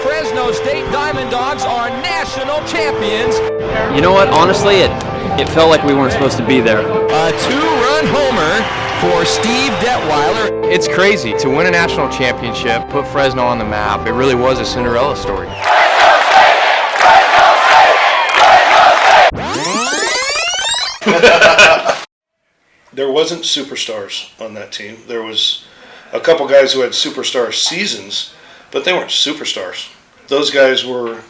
Fresno State Diamond Dogs are national champions. You know what? Honestly, it felt like we weren't supposed to be there. A two-run homer for Steve Detweiler. It's crazy to win a national championship, put Fresno on the map. It really was a Cinderella story. There wasn't superstars on that team. There was a couple guys who had superstar seasons, but they weren't superstars. Those guys were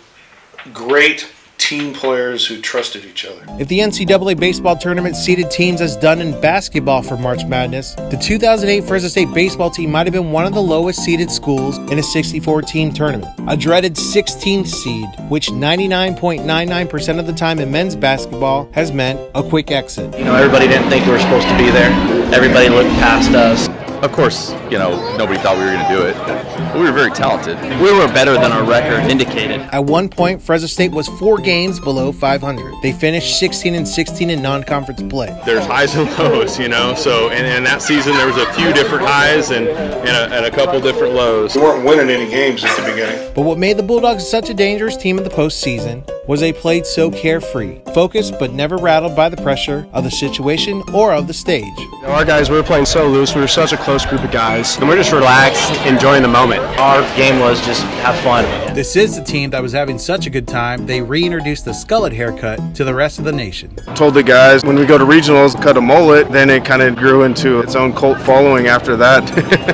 great team players who trusted each other. If the NCAA baseball tournament seeded teams as done in basketball for March Madness, the 2008 Fresno State baseball team might have been one of the lowest seeded schools in a 64-team tournament. A dreaded 16th seed, which 99.99% of the time in men's basketball has meant a quick exit. You know, everybody didn't think we were supposed to be there. Everybody looked past us. Of course, nobody thought we were going to do it. But we were very talented. We were better than our record indicated. At one point, Fresno State was 4 games below 500. They finished 16-16 in non-conference play. There's highs and lows, so in that season there was a few different highs and a couple different lows. We weren't winning any games at the beginning. But what made the Bulldogs such a dangerous team in the postseason was they played so carefree, focused but never rattled by the pressure of the situation or of the stage. Our guys, we were playing so loose. We were such a close group of guys, and we're just relaxed, enjoying the moment. Our game was just have fun. This is the team that was having such a good time, they reintroduced the skullet haircut to the rest of the nation. Told the guys, when we go to regionals, cut a mullet, then it kind of grew into its own cult following after that.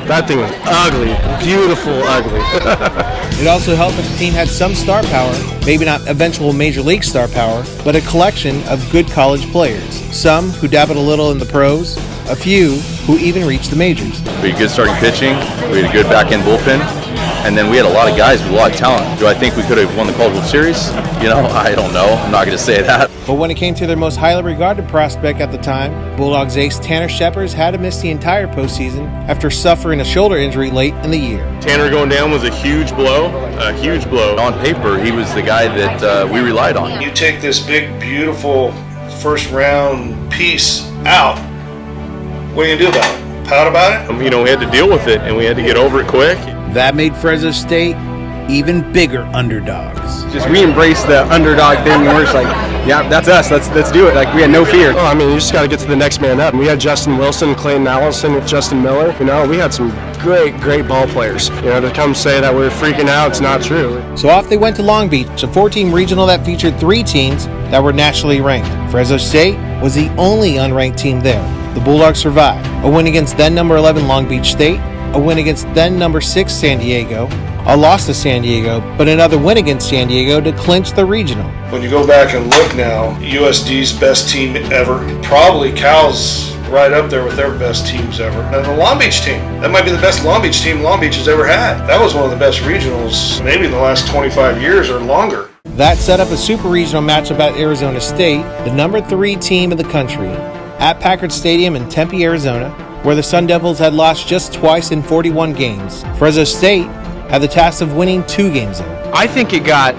That thing was ugly, beautiful ugly. It also helped that the team had some star power, maybe not eventual major league star power, but a collection of good college players. Some who dabbled a little in the pros, a few who even reached the majors. We had good starting pitching, we had a good back-end bullpen, and then we had a lot of guys with a lot of talent. Do I think we could have won the College World Series? I don't know. I'm not going to say that. But when it came to their most highly regarded prospect at the time, Bulldogs ace Tanner Scheppers had to miss the entire postseason after suffering a shoulder injury late in the year. Tanner going down was a huge blow. On paper, he was the guy that we relied on. You take this big, beautiful first-round piece out, what are you going to do about it? Pout about it? We had to deal with it, and we had to get over it quick. That made Fresno State even bigger underdogs. Just we embraced the underdog thing, and we're just like, yeah, that's us. Let's do it. Like, we had no fear. You just got to get to the next man up. We had Justin Wilson, Clayton Allison, with Justin Miller. We had some great ball players. To come say that we're freaking out, it's not true. So off they went to Long Beach, a 4-team regional that featured 3 teams that were nationally ranked. Fresno State was the only unranked team there. The Bulldogs survived. A win against then number 11 Long Beach State, a win against then number 6 San Diego, a loss to San Diego, but another win against San Diego to clinch the regional. When you go back and look now, USD's best team ever, probably Cal's right up there with their best teams ever. And the Long Beach team, that might be the best Long Beach team Long Beach has ever had. That was one of the best regionals maybe in the last 25 years or longer. That set up a super regional matchup at Arizona State, the number 3 team in the country, at Packard Stadium in Tempe, Arizona, where the Sun Devils had lost just twice in 41 games. Fresno State had the task of winning 2 games there. I think it got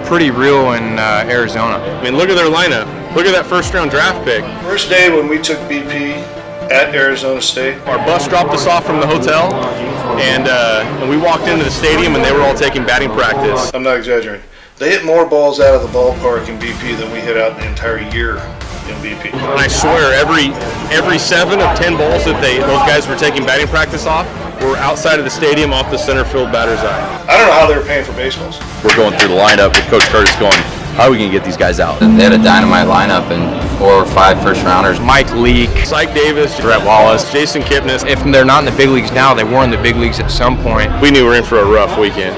pretty real in Arizona. Look at their lineup. Look at that first-round draft pick. First day when we took BP at Arizona State, Our bus dropped us off from the hotel, and we walked into the stadium, and they were all taking batting practice. I'm not exaggerating, they hit more balls out of the ballpark in BP than we hit out the entire year in BP. And I swear, every 7 of 10 balls that those guys were taking batting practice off were outside of the stadium off the center field batter's eye. I don't know how they were paying for baseballs. We're going through the lineup with Coach Curtis going, how are we going to get these guys out? They had a dynamite lineup and 4 or 5 first-rounders. Mike Leake, Syke Davis, Brett Wallace, Jason Kipnis. If they're not in the big leagues now, they were in the big leagues at some point. We knew we were in for a rough weekend.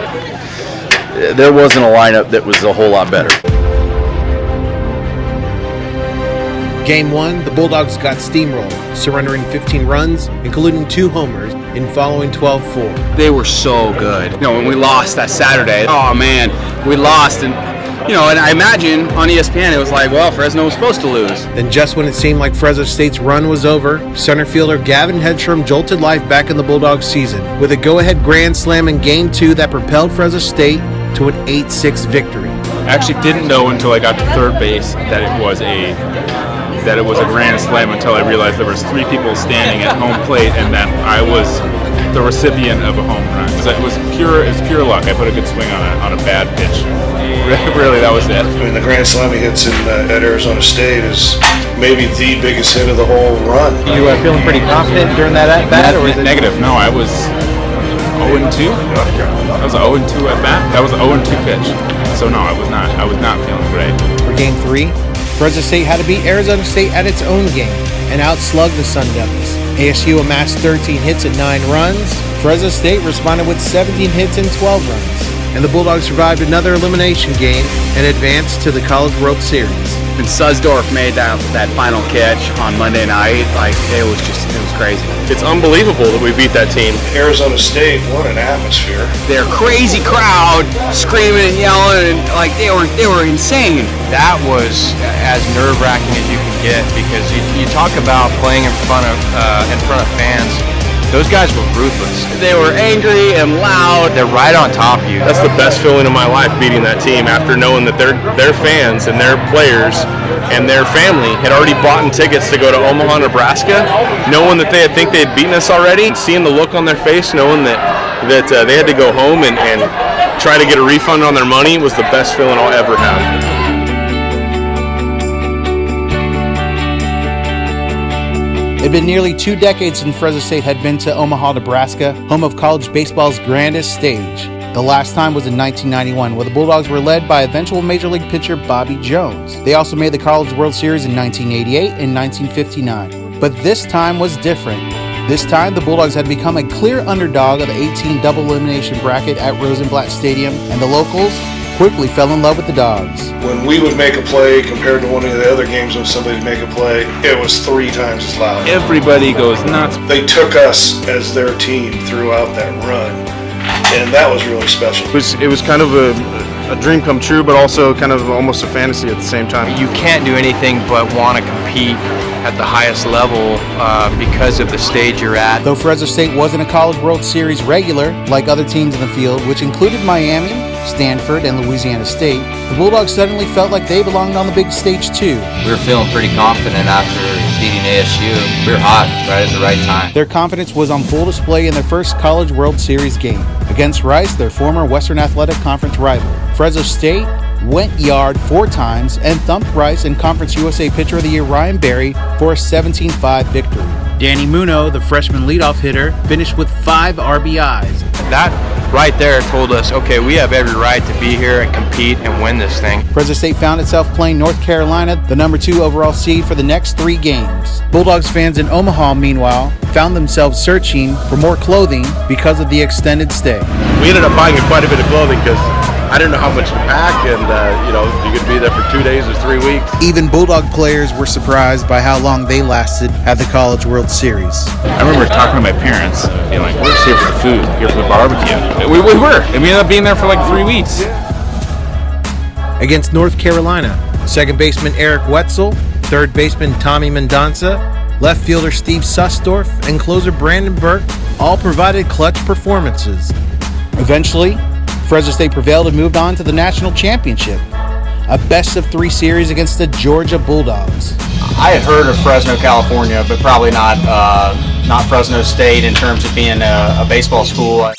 There wasn't a lineup that was a whole lot better. Game 1, the Bulldogs got steamrolled, surrendering 15 runs, including 2 homers, in following 12-4. They were so good. When we lost that Saturday, oh man, we lost, and and I imagine on ESPN it was like, well, Fresno was supposed to lose. Then just when it seemed like Fresno State's run was over, center fielder Gavin Hedstrom jolted life back in the Bulldogs season with a go-ahead grand slam in Game 2 that propelled Fresno State to an 8-6 victory. I actually didn't know until I got to third base that it was a grand slam until I realized there was 3 people standing at home plate and that I was the recipient of a home run. It was pure luck. I put a good swing on a bad pitch. Really, that was it. I mean, the grand slam he hits at Arizona State is maybe the biggest hit of the whole run. You feeling pretty confident during that at bat, or was it Negative. No, I was 0-2. That was an 0-2 at bat. That was an 0-2 pitch. So no, I was not feeling great. For Game 3, Fresno State had to beat Arizona State at its own game and outslug the Sun Devils. ASU amassed 13 hits and 9 runs. Fresno State responded with 17 hits and 12 runs. And the Bulldogs survived another elimination game and advanced to the College World Series. And Suzdorf made that final catch on Monday night. It was crazy. It's unbelievable that we beat that team. Arizona State, what an atmosphere. Their crazy crowd screaming and yelling, and they were insane. That was as nerve-wracking as you can get, because you talk about playing in front of fans. Those guys were ruthless. They were angry and loud. They're right on top of you. That's the best feeling of my life, beating that team after knowing that their fans and their players and their family had already bought tickets to go to Omaha, Nebraska, knowing that they had beaten us already, seeing the look on their face, knowing that they had to go home and try to get a refund on their money was the best feeling I'll ever have. It had been nearly 2 decades since Fresno State had been to Omaha, Nebraska, home of college baseball's grandest stage. The last time was in 1991, where the Bulldogs were led by eventual Major League pitcher Bobby Jones. They also made the College World Series in 1988 and 1959. But this time was different. This time, the Bulldogs had become a clear underdog of the 18 double elimination bracket at Rosenblatt Stadium, and the locals quickly fell in love with the Dogs. When we would make a play compared to one of the other games when somebody would make a play, it was 3 times as loud. Everybody goes nuts. They took us as their team throughout that run, and that was really special. It was kind of a dream come true, but also kind of almost a fantasy at the same time. You can't do anything but want to compete at the highest level because of the stage you're at. Though Fresno State wasn't a College World Series regular, like other teams in the field, which included Miami, Stanford, and Louisiana State, the Bulldogs suddenly felt like they belonged on the big stage too. We were feeling pretty confident after beating ASU. We were hot right at the right time. Their confidence was on full display in their first College World Series game against Rice, their former Western Athletic Conference rival. Fresno State went yard 4 times and thumped Rice and Conference USA Pitcher of the Year Ryan Berry for a 17-5 victory. Danny Muno, the freshman leadoff hitter, finished with 5 RBIs. That right there told us, okay, we have every right to be here and compete and win this thing. Fresno State found itself playing North Carolina, the number 2 overall seed, for the next 3 games. Bulldogs fans in Omaha, meanwhile, found themselves searching for more clothing because of the extended stay. We ended up buying quite a bit of clothing because I didn't know how much to pack, and you could be there for 2 days or 3 weeks. Even Bulldog players were surprised by how long they lasted at the College World Series. I remember talking to my parents, being like, we're just here for the food, here for the barbecue. We were, and we ended up being there for like 3 weeks. Against North Carolina, second baseman Eric Wetzel, third baseman Tommy Mendonça, left fielder Steve Susdorf, and closer Brandon Burke all provided clutch performances. Eventually, Fresno State prevailed and moved on to the national championship, a best-of-3 series against the Georgia Bulldogs. I had heard of Fresno, California, but probably not Fresno State in terms of being a baseball school.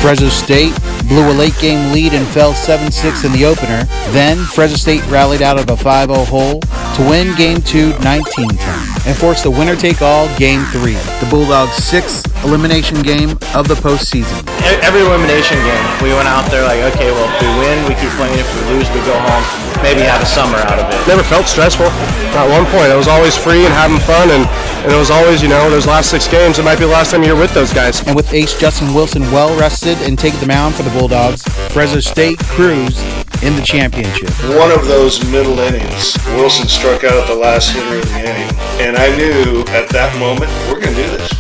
Fresno State blew a late-game lead and fell 7-6 in the opener. Then, Fresno State rallied out of a 5-0 hole to win Game 2 19-10 and forced a winner-take-all Game 3, the Bulldogs' 6th elimination game of the postseason. Every elimination game, we went out there like, okay, well, if we win, we keep playing. If we lose, we go home. Maybe have a summer out of it. Never felt stressful. At one point, it was always free and having fun, and it was always, those last 6 games, it might be the last time you're with those guys. And with ace Justin Wilson well rested and taking the mound for the Bulldogs, Fresno State cruised in the championship. One of those middle innings, Wilson struck out at the last hitter of the inning, and I knew at that moment, we're going to do this.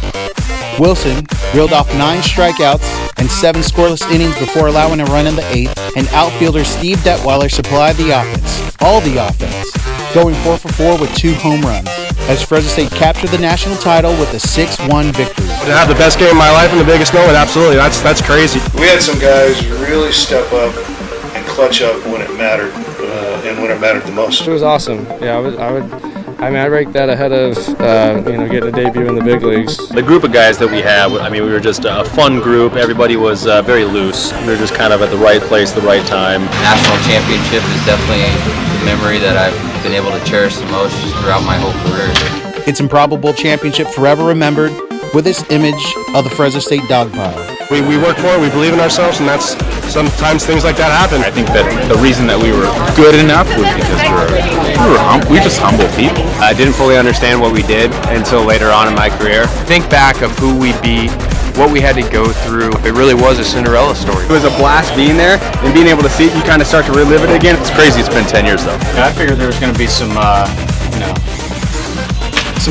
Wilson reeled off 9 strikeouts and 7 scoreless innings before allowing a run in the 8th, and outfielder Steve Detweiler supplied the offense, all the offense, going 4 for 4 with 2 home runs, as Fresno State captured the national title with a 6-1 victory. To have the best game of my life in the biggest moment, absolutely, that's crazy. We had some guys really step up and clutch up when it mattered, and when it mattered the most. It was awesome. Yeah, I I mean, I rank that ahead of, getting a debut in the big leagues. The group of guys that we have, I mean, we were just a fun group. Everybody was very loose. We were just kind of at the right place, the right time. National championship is definitely a memory that I've been able to cherish the most throughout my whole career. Its improbable championship forever remembered with this image of the Fresno State dog pile. We work for it, we believe in ourselves, and that's sometimes things like that happen. I think that the reason that we were good enough was because we were just humble people. I didn't fully understand what we did until later on in my career. Think back of who we beat, what we had to go through. It really was a Cinderella story. It was a blast being there, and being able to see it, you kind of start to relive it again. It's crazy it's been 10 years though. Yeah, I figured there was going to be some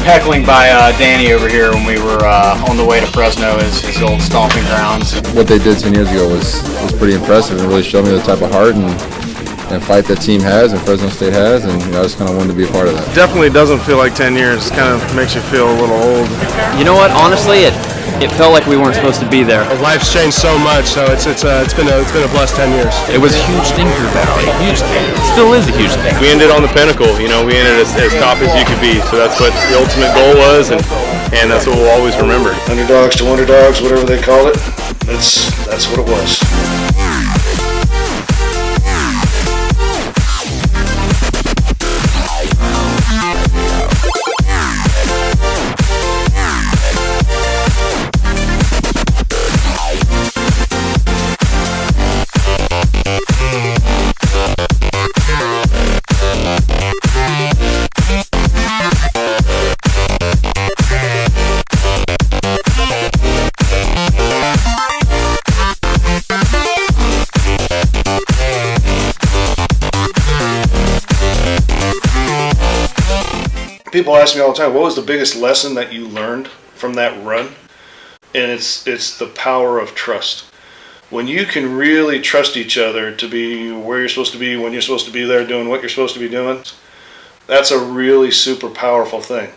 heckling by Danny over here when we were on the way to Fresno, his old stomping grounds. What they did 10 years ago was pretty impressive and really showed me the type of heart and fight that team has and Fresno State has, and I just kind of wanted to be a part of that. Definitely doesn't feel like 10 years. It kind of makes you feel a little old. You know what? Honestly, it felt like we weren't supposed to be there. Life's changed so much, so it's been a blessed 10 years. It was a huge thing for Valley, huge thing. It still is a huge thing. We ended on the pinnacle, we ended as top as you could be. So that's what the ultimate goal was, and that's what we'll always remember. Underdogs to Wonderdogs, whatever they call it. That's what it was. People ask me all the time, what was the biggest lesson that you learned from that run? And it's the power of trust. When you can really trust each other to be where you're supposed to be, when you're supposed to be there, doing what you're supposed to be doing, that's a really super powerful thing.